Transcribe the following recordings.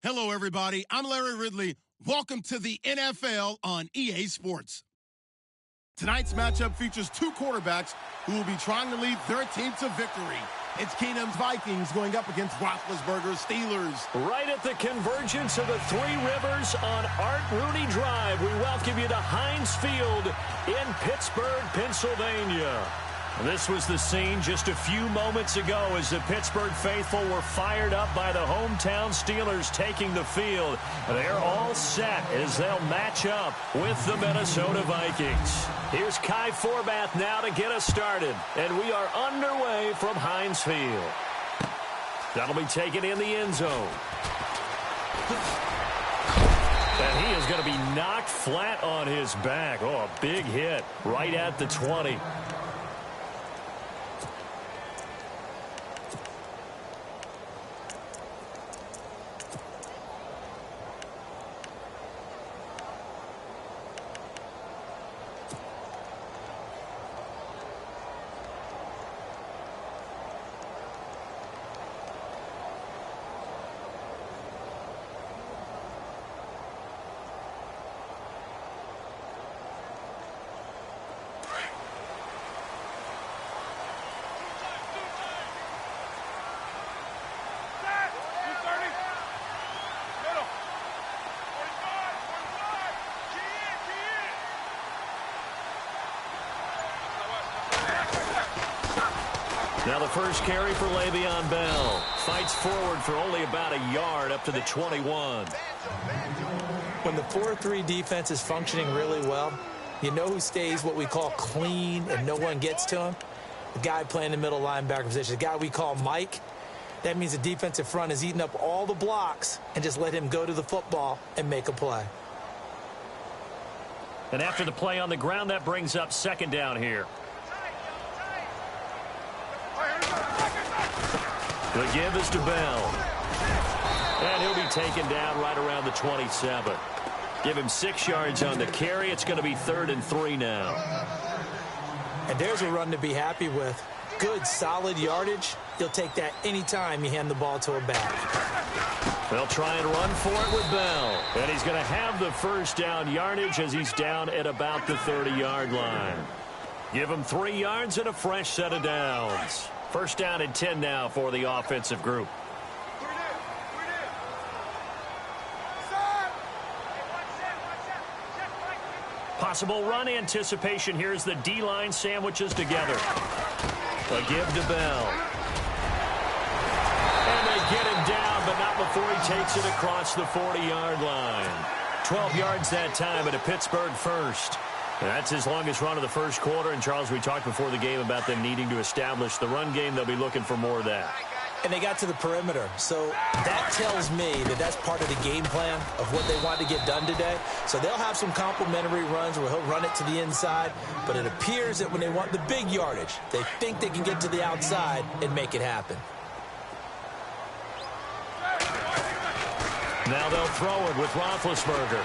Hello, everybody. I'm Larry Ridley. Welcome to the NFL on EA Sports. Tonight's matchup features two quarterbacks who will be trying to lead their team to victory. It's Keenum's Vikings going up against Roethlisberger's Steelers. Right at the convergence of the Three Rivers on Art Rooney Drive, we welcome you to Heinz Field in Pittsburgh, Pennsylvania. This was the scene just a few moments ago as the Pittsburgh faithful were fired up by the hometown Steelers taking the field. They're all set as they'll match up with the Minnesota Vikings. Here's Kai Forbath now to get us started, and we are underway from Heinz Field. That'll be taken in the end zone. And he is going to be knocked flat on his back. Oh, a big hit right at the 20. Now the first carry for Le'Veon Bell. Fights forward for only about a yard up to the 21. When the 4-3 defense is functioning really well, you know who stays what we call clean and no one gets to him? The guy playing the middle linebacker position, the guy we call Mike. That means the defensive front is eating up all the blocks and just let him go to the football and make a play. And after the play on the ground, that brings up second down here. The give is to Bell. And he'll be taken down right around the 27. Give him 6 yards on the carry. It's going to be 3rd and 3 now. And there's a run to be happy with. Good, solid yardage. You'll take that anytime you hand the ball to a back. They'll try and run for it with Bell. And he's going to have the first down yardage as he's down at about the 30-yard line. Give him 3 yards and a fresh set of downs. First down and 10 now for the offensive group. Possible run anticipation here as the D-line sandwiches together. A give to Bell. And they get him down, but not before he takes it across the 40-yard line. 12 yards that time at a Pittsburgh first. That's his longest run of the first quarter. And, Charles, we talked before the game about them needing to establish the run game. They'll be looking for more of that. And they got to the perimeter. So that tells me that that's part of the game plan of what they want to get done today. So they'll have some complimentary runs where he'll run it to the inside. But it appears that when they want the big yardage, they think they can get to the outside and make it happen. Now they'll throw it with Roethlisberger.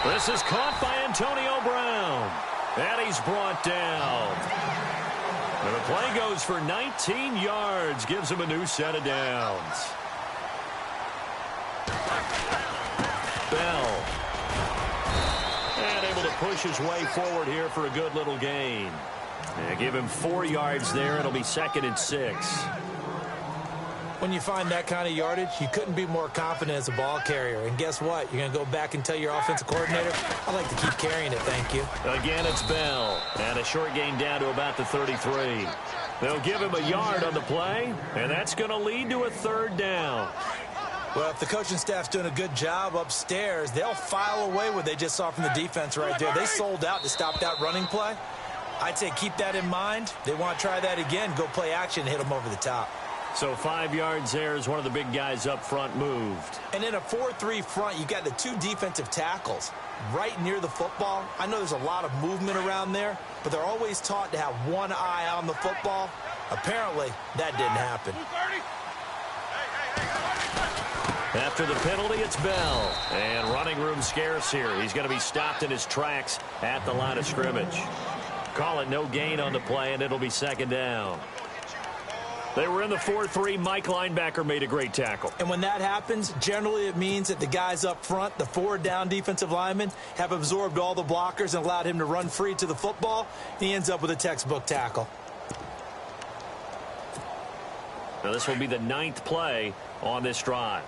This is caught by Antonio Brown. And he's brought down. And the play goes for 19 yards. Gives him a new set of downs. Bell. And able to push his way forward here for a good little gain. And give him 4 yards there. It'll be 2nd and 6. When you find that kind of yardage, you couldn't be more confident as a ball carrier. And guess what? You're going to go back and tell your offensive coordinator, I'd like to keep carrying it, thank you. Again, it's Bell. And a short gain down to about the 33. They'll give him a yard on the play, and that's going to lead to a 3rd down. Well, if the coaching staff's doing a good job upstairs, they'll file away what they just saw from the defense right there. They sold out to stop that running play. I'd say keep that in mind. They want to try that again, go play action and hit them over the top. So 5 yards there as one of the big guys up front moved. And in a 4-3 front, you got the 2 defensive tackles right near the football. I know there's a lot of movement around there, but they're always taught to have one eye on the football. Apparently, that didn't happen. After the penalty, it's Bell. And running room scarce here. He's going to be stopped in his tracks at the line of scrimmage. Call it no gain on the play, and it'll be 2nd down. They were in the 4-3. Mike linebacker made a great tackle. And when that happens, generally it means that the guys up front, the 4 down defensive linemen, have absorbed all the blockers and allowed him to run free to the football. He ends up with a textbook tackle. Now this will be the 9th play on this drive.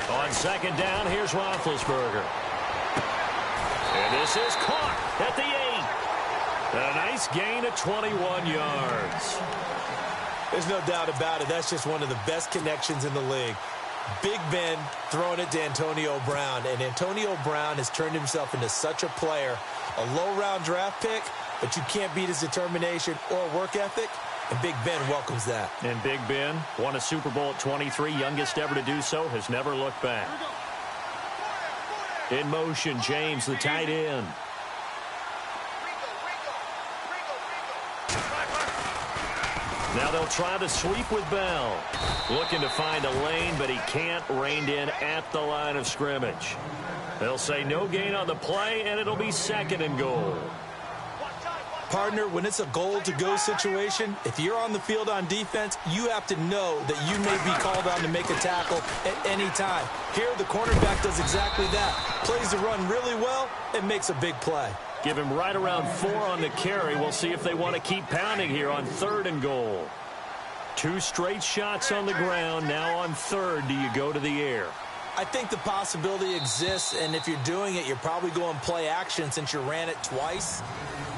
On second down, here's Roethlisberger. And this is caught at the 8. A nice gain of 21 yards. There's no doubt about it. That's just one of the best connections in the league. Big Ben throwing it to Antonio Brown. And Antonio Brown has turned himself into such a player. A low-round draft pick, but you can't beat his determination or work ethic. And Big Ben welcomes that. And Big Ben won a Super Bowl at 23, youngest ever to do so, has never looked back. In motion, James, the tight end. Now they'll try to sweep with Bell. Looking to find a lane, but he can't. Reined in at the line of scrimmage. They'll say no gain on the play, and it'll be 2nd and goal. Partner, when it's a goal-to-go situation, if you're on the field on defense, you have to know that you may be called on to make a tackle at any time. Here, the cornerback does exactly that. Plays the run really well and makes a big play. Give him right around 4 on the carry. We'll see if they want to keep pounding here on 3rd and goal. 2 straight shots on the ground. Now on 3rd, do you go to the air? I think the possibility exists, and if you're doing it, you're probably going play action since you ran it twice.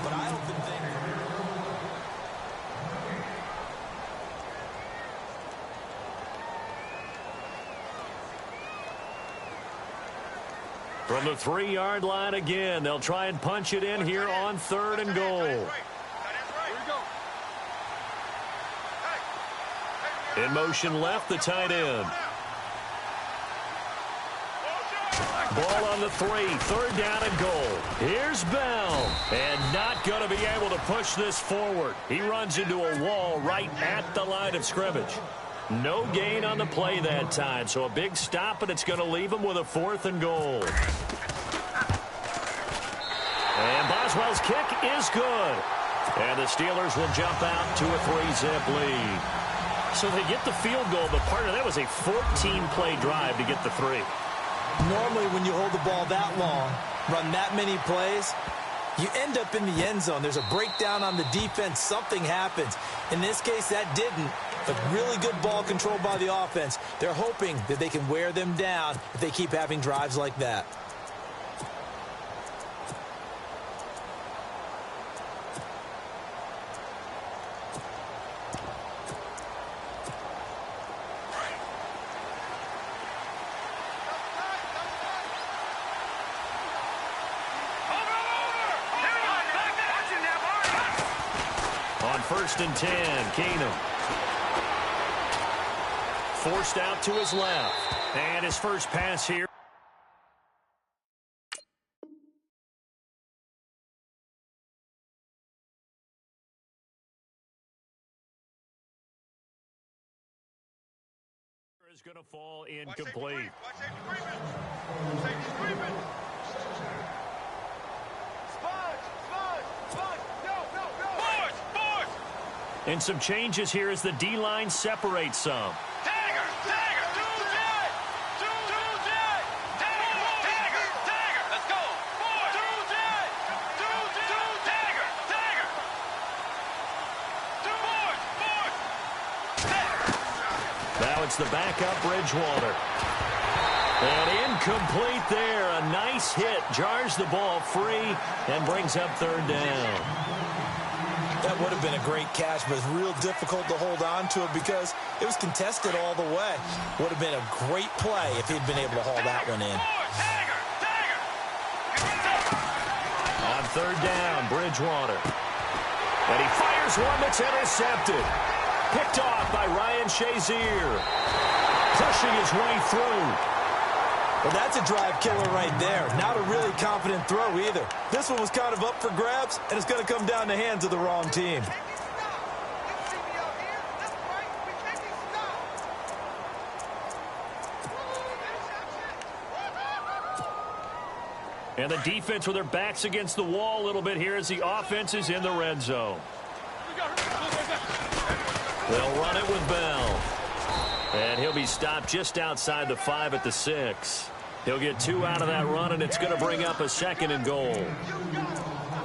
But I don't think... From the 3-yard line again, they'll try and punch it in here on 3rd and goal. In motion left, the tight end. Ball on the 3, 3rd down and goal. Here's Bell, and not going to be able to push this forward. He runs into a wall right at the line of scrimmage. No gain on the play that time, so a big stop, and it's going to leave him with a 4th and goal. And Boswell's kick is good. And the Steelers will jump out to a 3-zip lead. So they get the field goal, but part of that was a 14-play drive to get the 3. Normally, when you hold the ball that long, run that many plays, you end up in the end zone. There's a breakdown on the defense. Something happens. In this case, that didn't. But really good ball control by the offense. They're hoping that they can wear them down if they keep having drives like that. On 1st and 10, Keenum. Forced out to his left. And his first pass here. Is going to fall incomplete. And some changes here as the D-line separates some. Now it's the backup Bridgewater. And incomplete there. A nice hit. Jars the ball free and brings up 3rd down. That would have been a great catch, but it's real difficult to hold on to it because it was contested all the way. Would have been a great play if he'd been able to haul that one in. On 3rd down, Bridgewater. And he fires one that's intercepted. Picked off by Ryan Shazier. Pushing his way through. Well, that's a drive killer right there. Not a really confident throw either. This one was kind of up for grabs, and it's going to come down the hands of the wrong team. And the defense with their backs against the wall a little bit here as the offense is in the red zone. They'll run it with Bell. And he'll be stopped just outside the 5 at the 6. He'll get 2 out of that run, and it's going to bring up a 2nd and goal.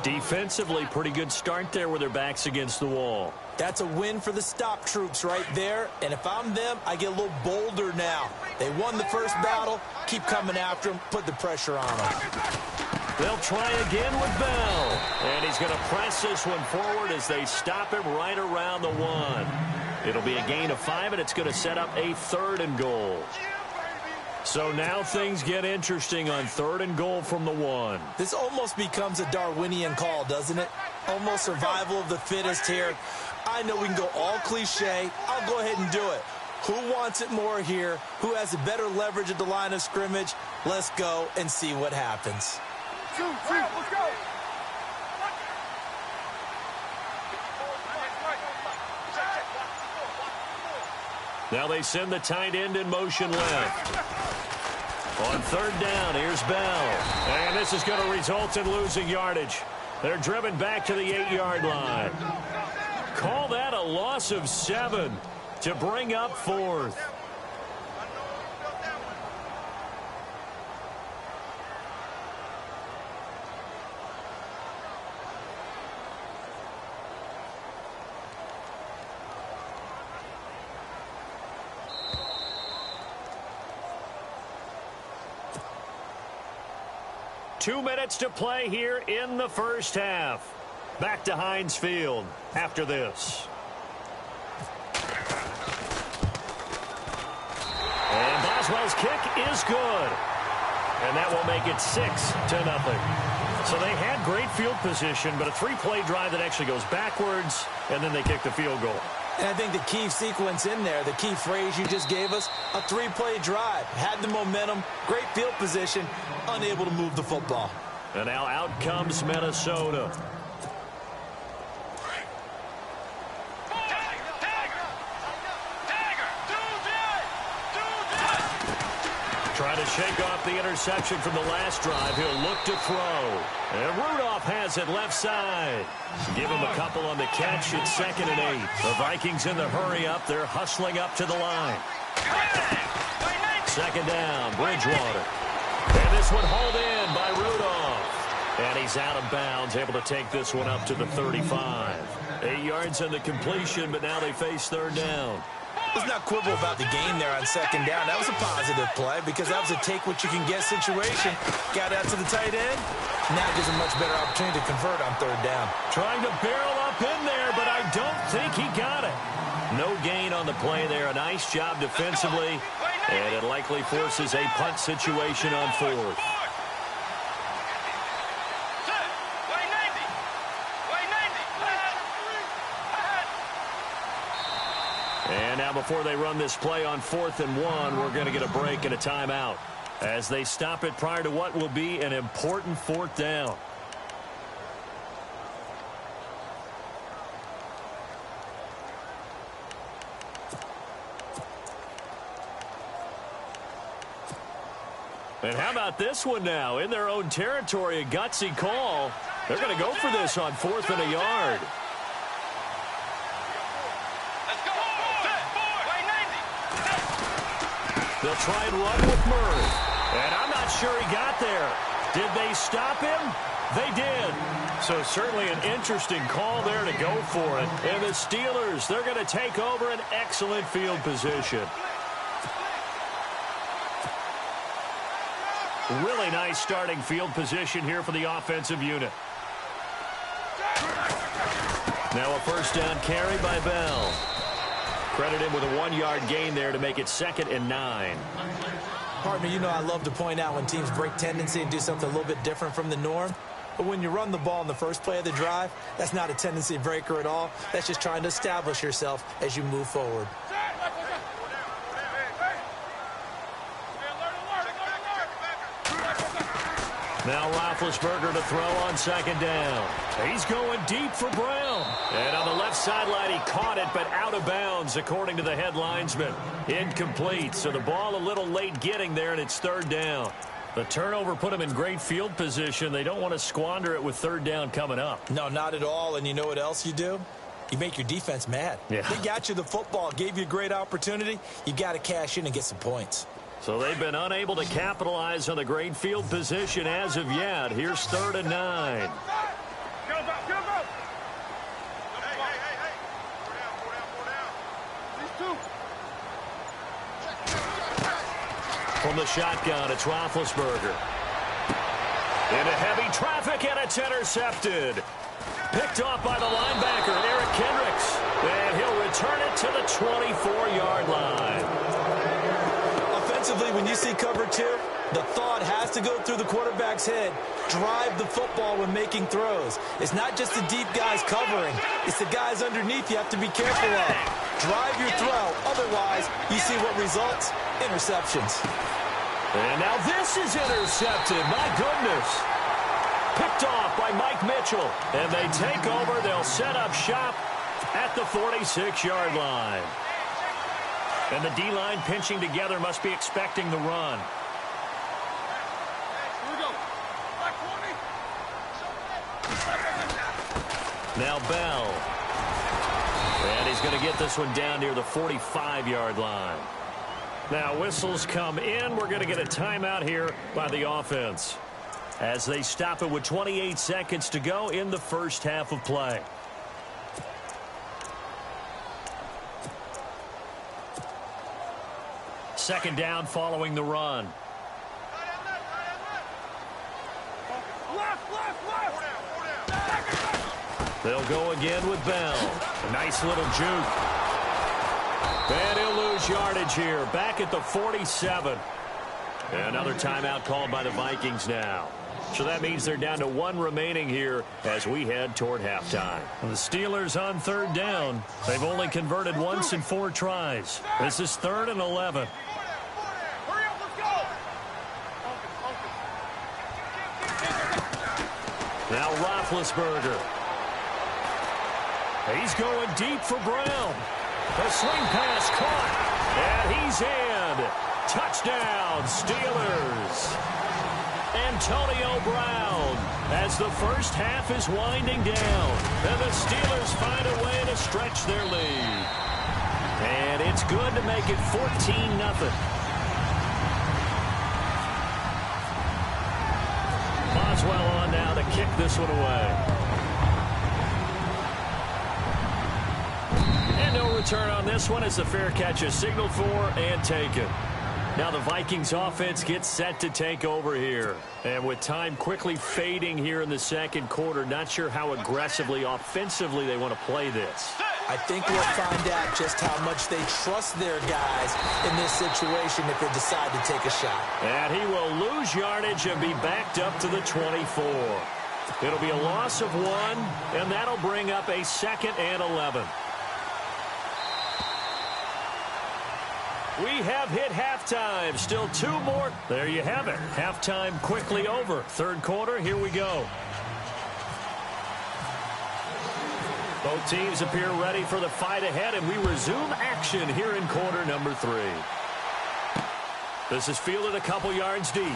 Defensively, pretty good start there with their backs against the wall. That's a win for the stop troops right there. And if I'm them, I get a little bolder now. They won the first battle. Keep coming after them. Put the pressure on them. They'll try again with Bell. And he's going to press this one forward as they stop him right around the 1. It'll be a gain of 5, and it's going to set up a 3rd and goal. So now things get interesting on 3rd and goal from the 1. This almost becomes a Darwinian call, doesn't it? Almost survival of the fittest here. I know we can go all cliche. I'll go ahead and do it. Who wants it more here? Who has a better leverage at the line of scrimmage? Let's go and see what happens. Let's go. Now they send the tight end in motion left. On 3rd down, here's Bell. And this is going to result in losing yardage. They're driven back to the 8-yard line. Call that a loss of 7 to bring up 4th. Two minutes to play here in the first half. Back to Heinz Field after this. And Boswell's kick is good. And that will make it 6-0. So they had great field position, but a 3-play drive that actually goes backwards, and then they kick the field goal. And I think the key sequence in there, the key phrase you just gave us, a 3-play drive. Had the momentum, great field position, unable to move the football. And now out comes Minnesota. Trying to shake off the interception from the last drive. He'll look to throw. And Rudolph has it left side. Give him a couple on the catch. It's 2nd and 8. The Vikings in the hurry up. They're hustling up to the line. 2nd down, Bridgewater. And this one hauled in by Rudolph. And he's out of bounds, able to take this one up to the 35. 8 yards on the completion, but now they face 3rd down. Let's not quibble about the game there on 2nd down. That was a positive play because that was a take-what-you-can-get situation. Got out to the tight end. Now gives a much better opportunity to convert on 3rd down. Trying to barrel up in there, but I don't think he got it. No gain on the play there. A nice job defensively, and it likely forces a punt situation on 4th. And now before they run this play on 4th and 1, we're going to get a break and a timeout as they stop it prior to what will be an important 4th down. And how about this one now? In their own territory, a gutsy call. They're going to go for this on 4th and a yard. They'll try and run with Murray. And I'm not sure he got there. Did they stop him? They did. So certainly an interesting call there to go for it. And the Steelers, they're going to take over an excellent field position. Really nice starting field position here for the offensive unit. Now a 1st down carry by Bell. Credit him with a 1-yard gain there to make it 2nd and 9. Partner, you know I love to point out when teams break tendency and do something a little bit different from the norm. But when you run the ball in the first play of the drive, that's not a tendency breaker at all. That's just trying to establish yourself as you move forward. Now Roethlisberger to throw on 2nd down. He's going deep for Brown. And on the left sideline, he caught it, but out of bounds, according to the head linesman. Incomplete, so the ball a little late getting there, and it's 3rd down. The turnover put them in great field position. They don't want to squander it with third down coming up. No, not at all. And you know what else you do? You make your defense mad. Yeah. They got you the football, gave you a great opportunity. You got to cash in and get some points. So they've been unable to capitalize on the great field position as of yet. Here's 3rd and 9. From the shotgun, it's Roethlisberger. Into heavy traffic, and it's intercepted. Picked off by the linebacker, Eric Kendricks. And he'll return it to the 24-yard line. Offensively, when you see cover 2, the thought has to go through the quarterback's head. Drive the football when making throws. It's not just the deep guys covering. It's the guys underneath you have to be careful of. Drive your throw. Otherwise, you see what results? Interceptions. And now this is intercepted. My goodness. Picked off by Mike Mitchell. And they take over. They'll set up shop at the 46-yard line. And the D-line pinching together must be expecting the run. Now Bell. And he's going to get this one down near the 45-yard line. Now whistles come in. We're going to get a timeout here by the offense as they stop it with 28 seconds to go in the first half of play. Second down following the run. They'll go again with Bell. A nice little juke. And he'll lose yardage here. Back at the 47. Another timeout called by the Vikings now. So that means they're down to 1 remaining here as we head toward halftime. The Steelers on 3rd down. They've only converted once in 4 tries. This is 3rd and 11. Now Roethlisberger. He's going deep for Brown. The swing pass caught. And he's in. Touchdown, Steelers. Antonio Brown as the first half is winding down. And the Steelers find a way to stretch their lead. And it's good to make it 14-0. Boswell on now to kick this one away. And no return on this one as the fair catch is signaled for and taken. Now the Vikings offense gets set to take over here. And with time quickly fading here in the second quarter, not sure how aggressively, offensively they want to play this. I think we'll find out just how much they trust their guys in this situation if they decide to take a shot. And he will lose yardage and be backed up to the 24. It'll be a loss of 1, and that'll bring up a 2nd and 11. We have hit halftime. Still 2 more. There you have it. Halftime quickly over. Third quarter, here we go. Both teams appear ready for the fight ahead, and we resume action here in quarter number 3. This is fielded a couple yards deep.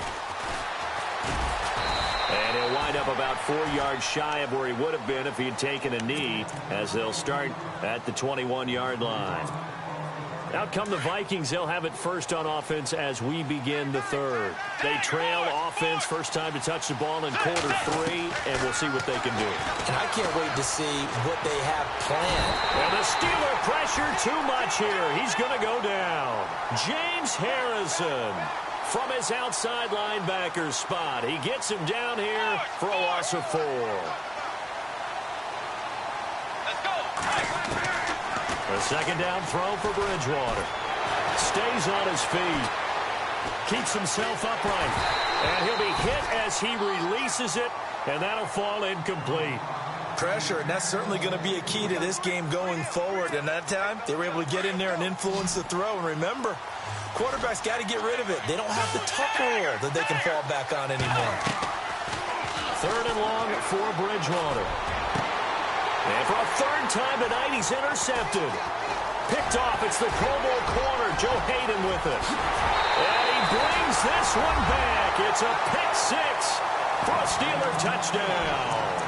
And he'll wind up about 4 yards shy of where he would have been if he had taken a knee, as they'll start at the 21-yard line. Out come the Vikings. They'll have it first on offense as we begin the third. They trail offense, first time to touch the ball in quarter 3, and we'll see what they can do. And I can't wait to see what they have planned. And the Steeler pressure too much here. He's going to go down. James Harrison from his outside linebacker spot. He gets him down here for a loss of 4. A second down throw for Bridgewater. Stays on his feet. Keeps himself upright. And he'll be hit as he releases it, and that'll fall incomplete. Pressure, and that's certainly going to be a key to this game going forward. And that time, they were able to get in there and influence the throw. And remember, quarterbacks got to get rid of it. They don't have the tuck rule that they can fall back on anymore. Third and long for Bridgewater. And for a third time tonight, he's intercepted. Picked off. It's the Pro Bowl corner, Joe Hayden, with it. And he brings this one back. It's a pick six for a Steeler touchdown.